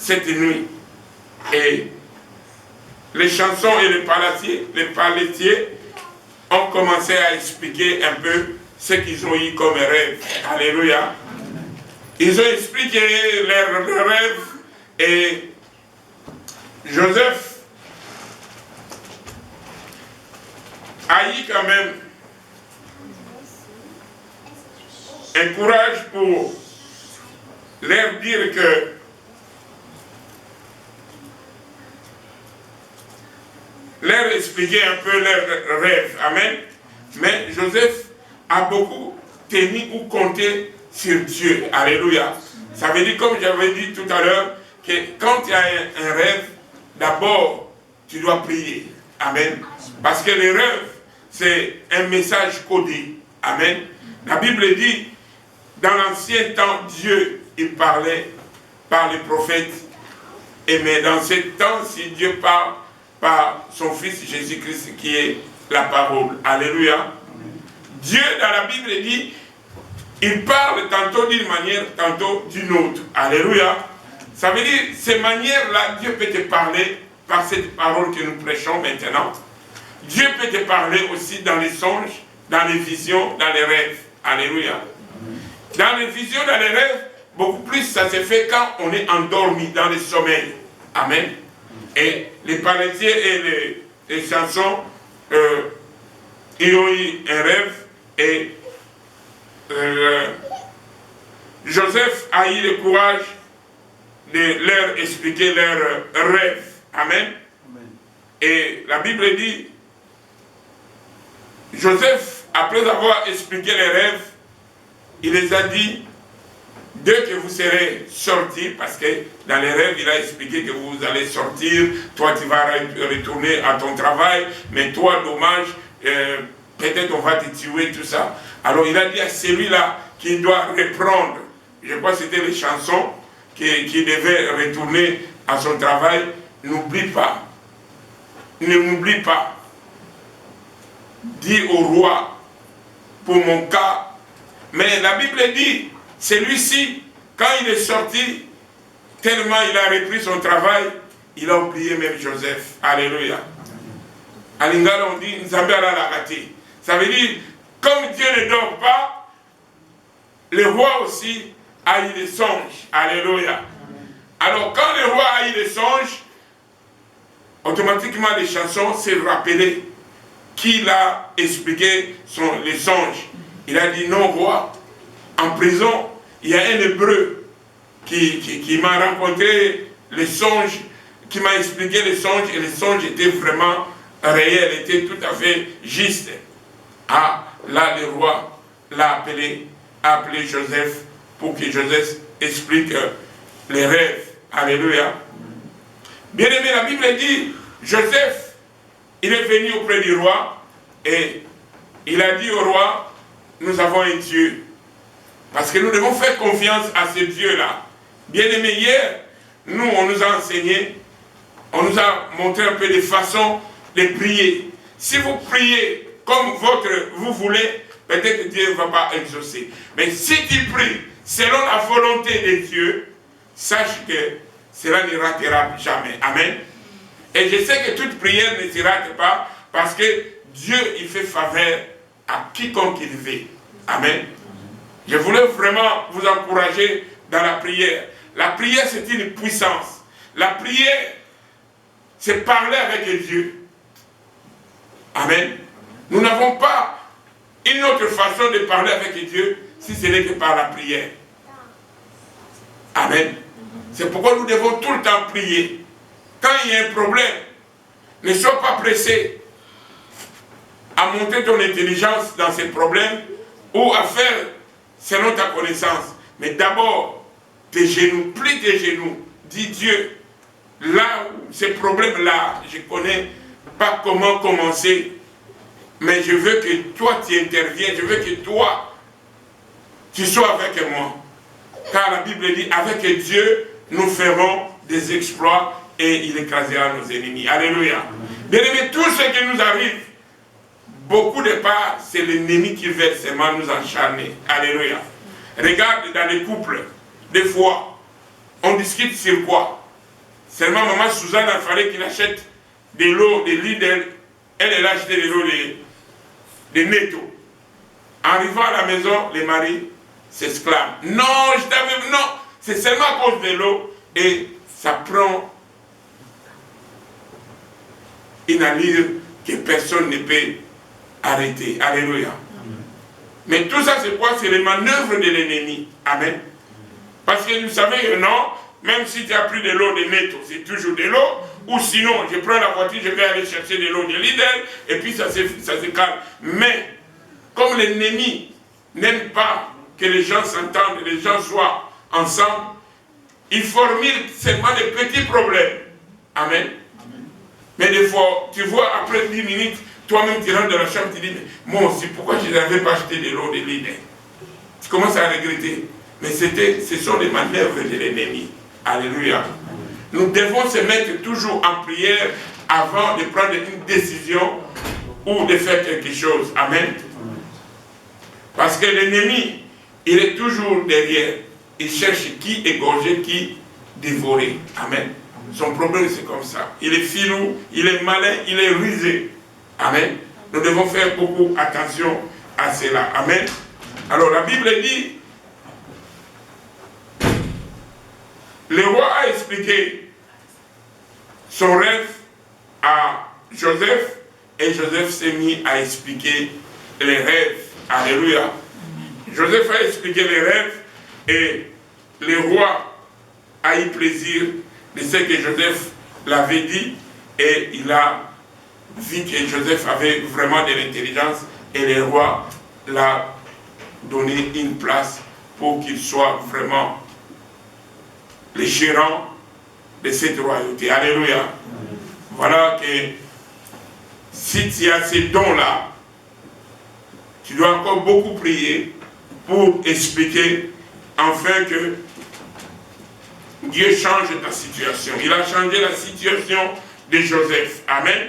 cette nuit. Et les chansons et les paletiers ont commencé à expliquer un peu ce qu'ils ont eu comme rêve. Alléluia. Ils ont expliqué leurs rêves et Joseph a eu quand même un courage pour leur dire que leur expliquer un peu leurs rêves. Amen. Mais Joseph a beaucoup tenu ou compté sur Dieu. Alléluia. Ça veut dire, comme j'avais dit tout à l'heure, que quand tu as un rêve, d'abord, tu dois prier. Amen. Parce que les rêves, c'est un message codé. Amen. La Bible dit, dans l'ancien temps, Dieu, il parlait par les prophètes. Et mais dans ce temps-ci, Dieu parle par son Fils Jésus-Christ qui est la parole. Alléluia. Dieu, dans la Bible, dit, il parle tantôt d'une manière, tantôt d'une autre. Alléluia. Ça veut dire, ces manières-là, Dieu peut te parler par cette parole que nous prêchons maintenant. Dieu peut te parler aussi dans les songes, dans les visions, dans les rêves. Alléluia. Dans les visions, dans les rêves, beaucoup plus ça se fait quand on est endormi dans le sommeil. Amen. Et les palétiers et les chansons, ils ont eu un rêve et Joseph a eu le courage de leur expliquer leurs rêves. Amen. Amen. Et la Bible dit, Joseph, après avoir expliqué les rêves, il les a dit, dès que vous serez sortis, parce que dans les rêves, il a expliqué que vous allez sortir, toi tu vas retourner à ton travail, mais toi, dommage, peut-être on va te tuer, tout ça. Alors il a dit à celui-là qui doit reprendre, je crois que c'était les chansons, qui devait retourner à son travail, n'oublie pas, ne m'oublie pas. Dis au roi, pour mon cas. Mais la Bible dit, celui-ci, quand il est sorti, tellement il a repris son travail, il a oublié même Joseph. Alléluia. À Lingala, on dit, Nzambé ala la raté. Ça veut dire, comme Dieu ne dort pas, le roi aussi a eu des songes. Alléluia. Alors, quand le roi a eu des songes, automatiquement les chansons s'est rappelé qu'il a expliqué les songes. Il a dit, non, roi, en prison, il y a un hébreu qui m'a rencontré les songes, qui m'a expliqué les songes, et les songes étaient vraiment réels, étaient tout à fait justes. Ah, là, le roi l'a appelé Joseph, pour que Joseph explique les rêves. Alléluia. Bien aimé, la Bible dit, Joseph, il est venu auprès du roi, et il a dit au roi, nous avons un Dieu. Parce que nous devons faire confiance à ce Dieu-là. Bien aimé, hier, nous, on nous a enseigné, on nous a montré un peu des façons de prier. Si vous priez comme vous voulez, peut-être Dieu ne va pas exaucer. Mais si tu pries selon la volonté de Dieu, sache que cela ne ratera jamais. Amen. Et je sais que toute prière ne se rate pas, parce que Dieu, il fait faveur à quiconque il veut. Amen. Je voulais vraiment vous encourager dans la prière. La prière, c'est une puissance. La prière, c'est parler avec Dieu. Amen. Nous n'avons pas une autre façon de parler avec Dieu si ce n'est que par la prière. Amen. C'est pourquoi nous devons tout le temps prier. Quand il y a un problème, ne sois pas pressé à monter ton intelligence dans ces problèmes ou à faire selon ta connaissance. Mais d'abord, tes genoux, plie tes genoux. Dis Dieu, là où ces problèmes-là, je ne connais pas comment commencer, mais je veux que toi tu interviennes, je veux que toi tu sois avec moi. Car la Bible dit, avec Dieu, nous ferons des exploits et il écrasera nos ennemis. Alléluia. Bien aimé, tout ce qui nous arrive, beaucoup de part, c'est l'ennemi qui veut seulement nous encharner. Alléluia. Regarde dans les couples, des fois, on discute sur quoi? Seulement, maman Suzanne, il fallait qu'il achète de l'eau de Lidl. Elle a acheté de l'eau de Netto. Arrivant à la maison, les maris s'exclament. Non, je t'avais... Non, c'est seulement à cause de l'eau. Et ça prend une allure que personne ne peut arrêter. Alléluia. Mais tout ça, c'est quoi? C'est les manœuvres de l'ennemi. Amen. Parce que vous savez que non, même si tu as pris de l'eau de Netto, c'est toujours de l'eau. Ou sinon, je prends la voiture, je vais aller chercher de l'eau de Lidl, et puis ça se calme. Mais, comme l'ennemi n'aime pas que les gens s'entendent, que les gens soient ensemble, il formule seulement des petits problèmes. Amen. Mais des fois, tu vois, après 10 minutes, toi-même tu rentres dans la chambre, tu dis, mais moi aussi, pourquoi je n'avais pas acheté de l'eau de Lidl? Tu commences à regretter. Mais ce sont les manœuvres de l'ennemi. Alléluia. Nous devons se mettre toujours en prière avant de prendre une décision ou de faire quelque chose. Amen. Parce que l'ennemi, il est toujours derrière. Il cherche qui égorger, qui dévorer. Amen. Son problème, c'est comme ça. Il est filou, il est malin, il est rusé. Amen. Nous devons faire beaucoup attention à cela. Amen. Alors, la Bible dit, le roi a expliqué son rêve à Joseph, et Joseph s'est mis à expliquer les rêves. Alléluia. Joseph a expliqué les rêves, et le roi a eu plaisir de ce que Joseph l'avait dit, et il a vu que Joseph avait vraiment de l'intelligence, et le roi l'a donné une place pour qu'il soit vraiment le gérant de cette royauté. Alléluia. Voilà que si tu as ces dons-là, tu dois encore beaucoup prier pour expliquer enfin que Dieu change ta situation. Il a changé la situation de Joseph. Amen.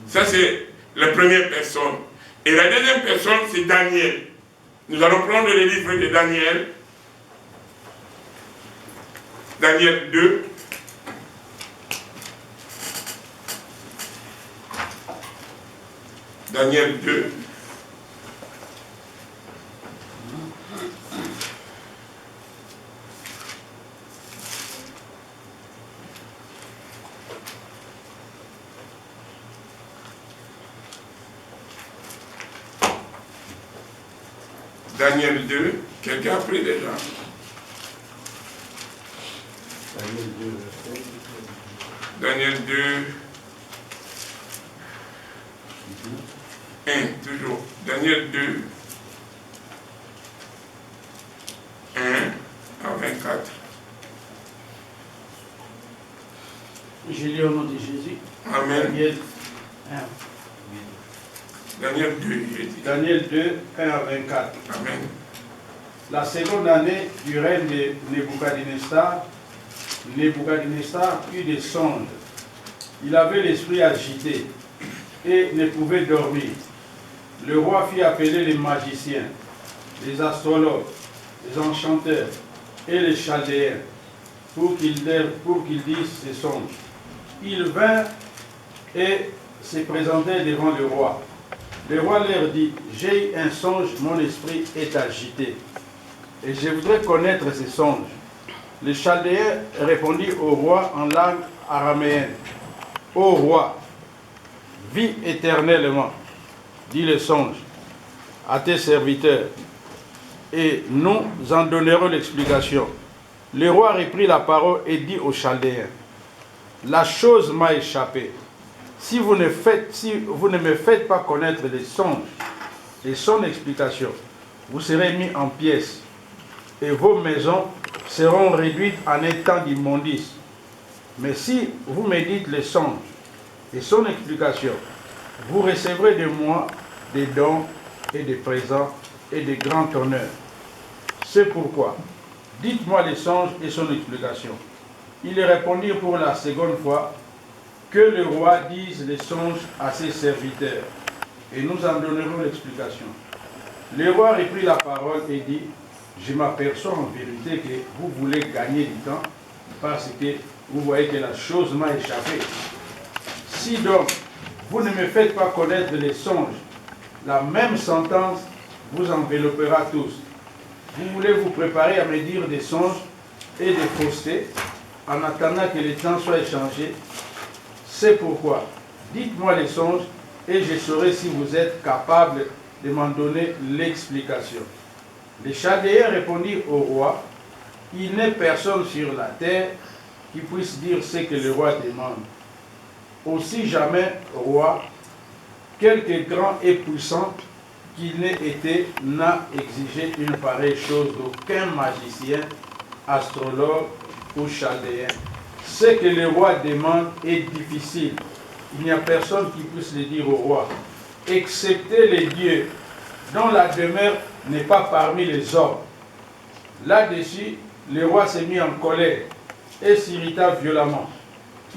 Ça, c'est la première personne. Et la deuxième personne, c'est Daniel. Nous allons prendre le livre de Daniel. Daniel 2. Daniel 2. Daniel 2, quelqu'un a pris déjà. Daniel 2, 1, toujours. Daniel 2, 1 à 24. Je lis au nom de Jésus. Amen. Daniel 1. Daniel 2, j'ai dit. Daniel 2, 1 à 24. Amen. La seconde année du règne de Nebuchadnezzar, Nebuchadnezzar eut des songes. Il avait l'esprit agité et ne pouvait dormir. Le roi fit appeler les magiciens, les astrologues, les enchanteurs et les chaldéens pour qu'ils disent ces songes. Ils vinrent et se présentèrent devant le roi. Le roi leur dit, j'ai eu un songe, mon esprit est agité, et je voudrais connaître ces songes. Le Chaldéen répondit au roi en langue araméenne, ô roi, vis éternellement, dit le songe, à tes serviteurs, et nous en donnerons l'explication. Le roi reprit la parole et dit aux Chaldéens, la chose m'a échappé. Si vous ne me faites pas connaître les songes et son explication, vous serez mis en pièces et vos maisons seront réduites en état d'immondice. Mais si vous me dites les songes et son explication, vous recevrez de moi des dons et des présents et de grands honneurs. C'est pourquoi, dites-moi les songes et son explication. Ils répondirent pour la seconde fois, que le roi dise les songes à ses serviteurs, et nous en donnerons l'explication. Le roi reprit la parole et dit, je m'aperçois en vérité que vous voulez gagner du temps, parce que vous voyez que la chose m'a échappé. Si donc, vous ne me faites pas connaître les songes, la même sentence vous enveloppera tous. Vous voulez vous préparer à me dire des songes et des faussetés, en attendant que les temps soient échangés. C'est pourquoi, dites-moi les songes, et je saurai si vous êtes capable de m'en donner l'explication. Les Chaldéens répondirent au roi, il n'est personne sur la terre qui puisse dire ce que le roi demande. Aussi jamais, roi, quelque grand et puissant qu'il n'ait été, n'a exigé une pareille chose d'aucun magicien, astrologue ou chaldéen. Ce que le roi demande est difficile. Il n'y a personne qui puisse le dire au roi, excepté les dieux, dont la demeure n'est pas parmi les hommes. Là-dessus, le roi s'est mis en colère et s'irrita violemment.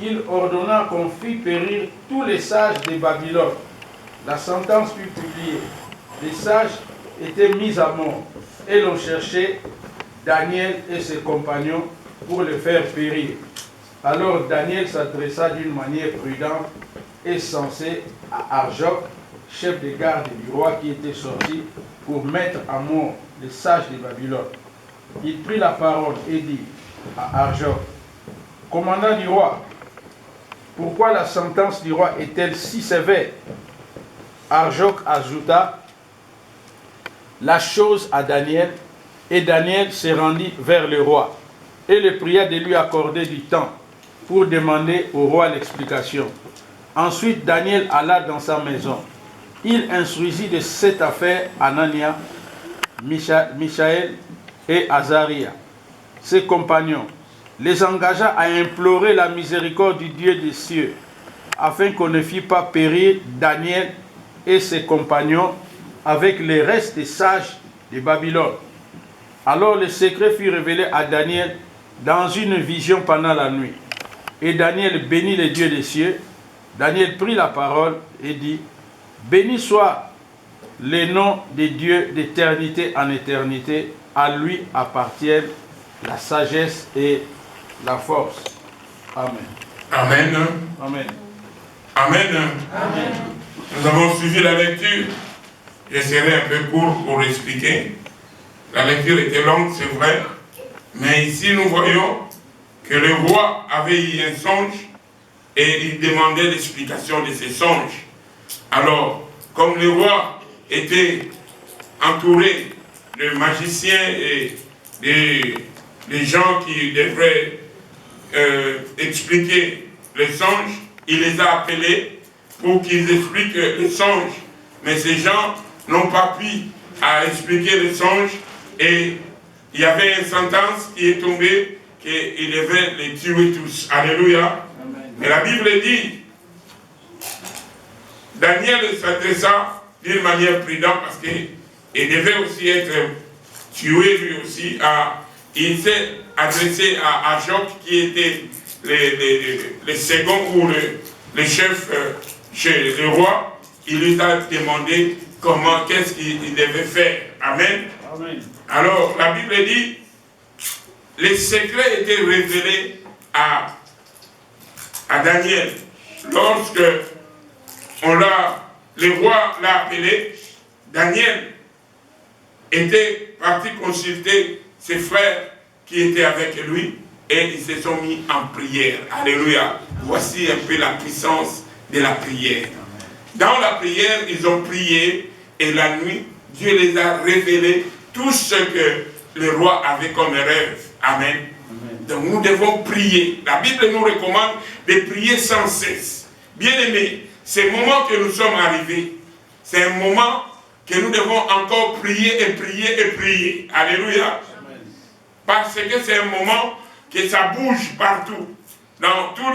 Il ordonna qu'on fît périr tous les sages de Babylone. La sentence fut publiée. Les sages étaient mis à mort et l'on cherchait Daniel et ses compagnons pour le faire périr. Alors Daniel s'adressa d'une manière prudente et sensée à Arjoc, chef des gardes du roi qui était sorti pour mettre à mort les sages de Babylone. Il prit la parole et dit à Arjoc, commandant du roi, pourquoi la sentence du roi est-elle si sévère? Arjoc ajouta la chose à Daniel, et Daniel se rendit vers le roi et le pria de lui accorder du temps pour demander au roi l'explication. Ensuite, Daniel alla dans sa maison. Il instruisit de cette affaire Anania, Michaël et Azaria, ses compagnons, les engagea à implorer la miséricorde du Dieu des cieux, afin qu'on ne fît pas périr Daniel et ses compagnons avec les restes des sages de Babylone. Alors le secret fut révélé à Daniel dans une vision pendant la nuit. Et Daniel bénit les dieux des cieux. Daniel prit la parole et dit, béni soit le nom des dieux d'éternité en éternité, à lui appartiennent la sagesse et la force. Amen. Amen. Amen. Amen. Amen. Nous avons suivi la lecture. Je serai un peu court pour expliquer. La lecture était longue, c'est vrai. Mais ici, nous voyons que le roi avait eu un songe et il demandait l'explication de ces songes. Alors, comme le roi était entouré de magiciens et des gens qui devraient expliquer les songes, il les a appelés pour qu'ils expliquent les songes. Mais ces gens n'ont pas pu expliquer les songes et il y avait une sentence qui est tombée qu'il devait les tuer tous. Alléluia. Amen. Mais la Bible dit, Daniel s'adressa d'une manière prudente parce qu'il devait aussi être tué lui aussi. Il s'est adressé à Arjoc qui était le second ou le chef chez le roi. Il lui a demandé qu'est-ce qu'il devait faire. Amen. Amen. Alors la Bible dit, les secrets étaient révélés à Daniel. Lorsque le roi l'a appelé, Daniel était parti consulter ses frères qui étaient avec lui et ils se sont mis en prière. Alléluia. Voici un peu la puissance de la prière. Dans la prière, ils ont prié et la nuit, Dieu les a révélé tout ce que le roi avait comme rêve. Amen. Amen. Donc nous devons prier. La Bible nous recommande de prier sans cesse. Bien-aimés, c'est le moment que nous sommes arrivés. C'est un moment que nous devons encore prier et prier et prier. Alléluia. Amen. Parce que c'est un moment que ça bouge partout. Dans tout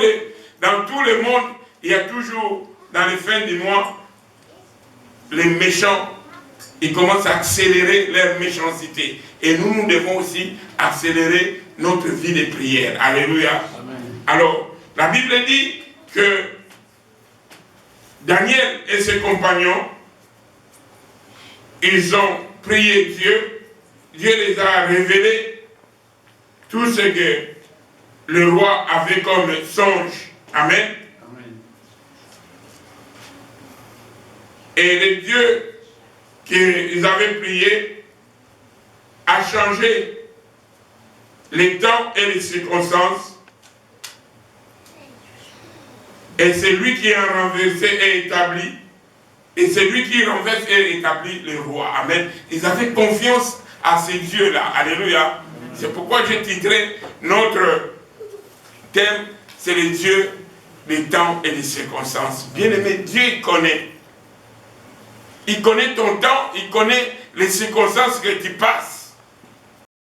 le monde, il y a toujours, dans les fins du mois, les méchants, ils commencent à accélérer leur méchanceté. Et nous devons aussi accélérer notre vie de prière. Alléluia. Amen. Alors, la Bible dit que Daniel et ses compagnons, ils ont prié Dieu. Dieu les a révélé tout ce que le roi avait comme songe. Amen. Amen. Et le Dieu qu'ils avaient prié a changé les temps et les circonstances. Et c'est lui qui a renversé et établi. Et c'est lui qui renverse et établit le roi. Amen. Ils avaient confiance à ces dieux-là. Alléluia. C'est pourquoi j'ai titré notre thème, c'est le Dieu des temps et des circonstances. Bien aimé, Dieu il connaît. Il connaît ton temps, il connaît les circonstances que tu passes.